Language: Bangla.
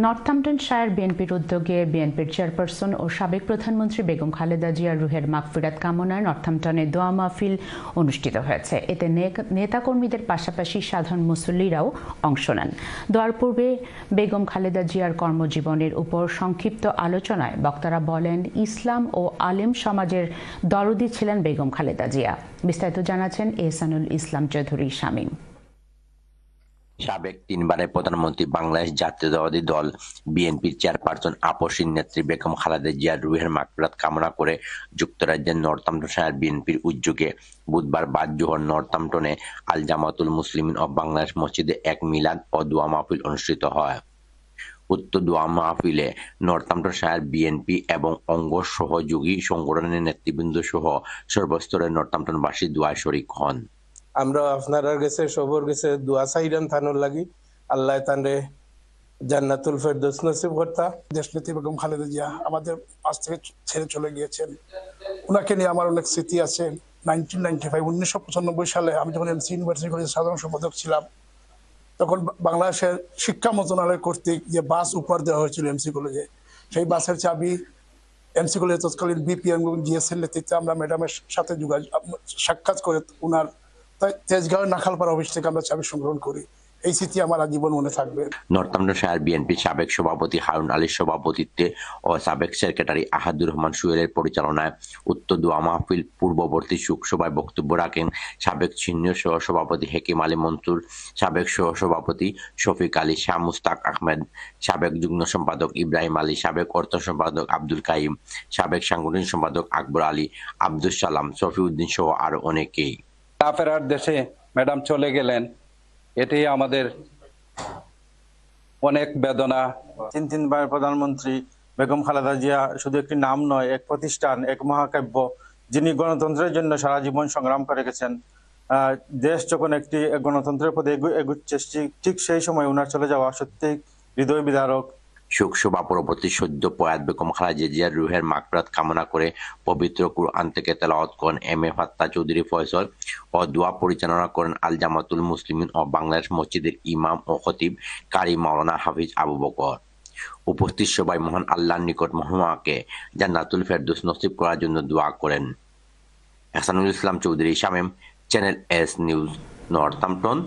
নর্থাম্পটনশায়ার বিএনপির উদ্যোগে বিএনপির চেয়ারপারসন ও সাবেক প্রধানমন্ত্রী বেগম খালেদা জিয়ার রুহের মাগফিরাত কামনায় নর্থাম্পটনে দোয়া মাহফিল অনুষ্ঠিত হয়েছে। এতে নেতাকর্মীদের পাশাপাশি সাধারণ মুসল্লিরাও অংশ নেন। দোয়ার পূর্বে বেগম খালেদা জিয়ার কর্মজীবনের উপর সংক্ষিপ্ত আলোচনায় বক্তারা বলেন, ইসলাম ও আলেম সমাজের দরদি ছিলেন বেগম খালেদা জিয়া। বিস্তারিত জানাচ্ছেন এহসানুল ইসলাম চৌধুরী শামীম। সাবেক তিনবারের প্রধানমন্ত্রী, বাংলাদেশ জাতীয়তাবাদী দল বিএনপির চেয়ারপারসন আপসীর নেত্রী বেগম খালেদা জিয়ার রুহের মাগফিরাত কামনা করে যুক্তরাজ্যের নর্থাম্পটনশায়ার বিএনপির উদ্যোগে বুধবার বাদ জোহর নর্থাম্পটনে আল জামাতুল মুসলিমিন অব বাংলাদেশ মসজিদে এক মিলাদ ও দোয়া মাহফিল অনুষ্ঠিত হয়। উক্ত দোয়া মাহফিলে নর্থাম্পটনশায়ার বিএনপি এবং অঙ্গ সহযোগী সংগঠনের নেতৃবৃন্দ সহ সর্বস্তরের নর্থাম্পটনবাসী দোয়ায় শরীক হন। আমরা আপনারা গেছে সবর গেছে দোয়া চাইরান থানোর লাগি আল্লাহ তানরে জান্নাতুল ফেরদৌস নসিব করতা। দেশনেত্রী বেগম খালেদা জিয়া আমাদের পাশ থেকে ছেড়ে চলে গিয়েছেন। ওনাকে নিয়ে আমার অনেক স্মৃতি আছে। 1995 সালে আমি যখন এমসি ইউনিভার্সিটি কলেজের সাধারণ সম্পাদক ছিলাম, তখন বাংলাদেশের শিক্ষা মন্ত্রণালয় কর্তৃক যে বাস উপহার দেওয়া হয়েছিল এমসি কলেজে, সেই বাসের চাবি এমসি কলেজের তৎকালীন বিপি এবং জিএসএর নেতৃত্বে আমরা ম্যাডামের সাথে সাক্ষাৎ করে ওনার তেজগাঁও নাখালপাড়া অফিস থেকে আমরা চাবি সংগ্রহণ করি। এই স্মৃতি আমার আজীবন মনে থাকবে। নর্থাম্পটনশায়ার বিএনপির সাবেক সভাপতি হারুন আলীর সভাপতিত্বে ও সাবেক সেক্রেটারি আহাদুর রহমান সুহেলের পরিচালনায় উক্ত দোয়া মাহফিল পূর্ববর্তী শোকসভায় বক্তব্য রাখেন সাবেক সিনিয়র সহসভাপতি হেকিম আলী মনসুর, সাবেক সহসভাপতি শফিক আলী, শাহ মুস্তাক আহমেদ, সাবেক যুগ্ম সম্পাদক ইব্রাহিম আলী, সাবেক অর্থ সম্পাদক আব্দুল কাইম, সাবেক সাংগঠনিক সম্পাদক আকবর আলী, আব্দুল সালাম, সফিউদ্দিন সহ আরো অনেকেই। ফেরার দেশে ম্যাডাম চলে গেলেন, এটি আমাদের অনেক বেদনা। তিনবার প্রধানমন্ত্রী বেগম খালেদা জিয়া শুধু একটি নাম নয়, এক প্রতিষ্ঠান, এক মহাকাব্য, যিনি গণতন্ত্রের জন্য সারা জীবন সংগ্রাম করে গেছেন। দেশ যখন একটি গণতন্ত্রের পথে এগুচ্ছে, ঠিক সেই সময় ওনার চলে যাওয়া সত্যি হৃদয় বিদারক। শোকসভা পরবর্তী সদ্য প্রয়াত বেগম খালেদা জিয়ার রুহের মাগফিরাত কামনা করে পবিত্র কুরআন থেকে তেলাওয়াত করেন এম.এ. ফাত্তা চৌধুরী ফয়সল ও দোয়া পরিচালনা করেন আল জামাতুল মুসলিমিন ও বাংলাদেশ মসজিদের ইমাম ও খতিব কারি মাওলানা হাফিজ আবু বকর। উপস্থিত সবাই মহান আল্লাহর নিকট মহমাকে জান্নাতুল ফেরদৌস নসিব করার জন্য দোয়া করেন। Ehsanul Islam Chowdhury Shamim, channel S news, Northampton.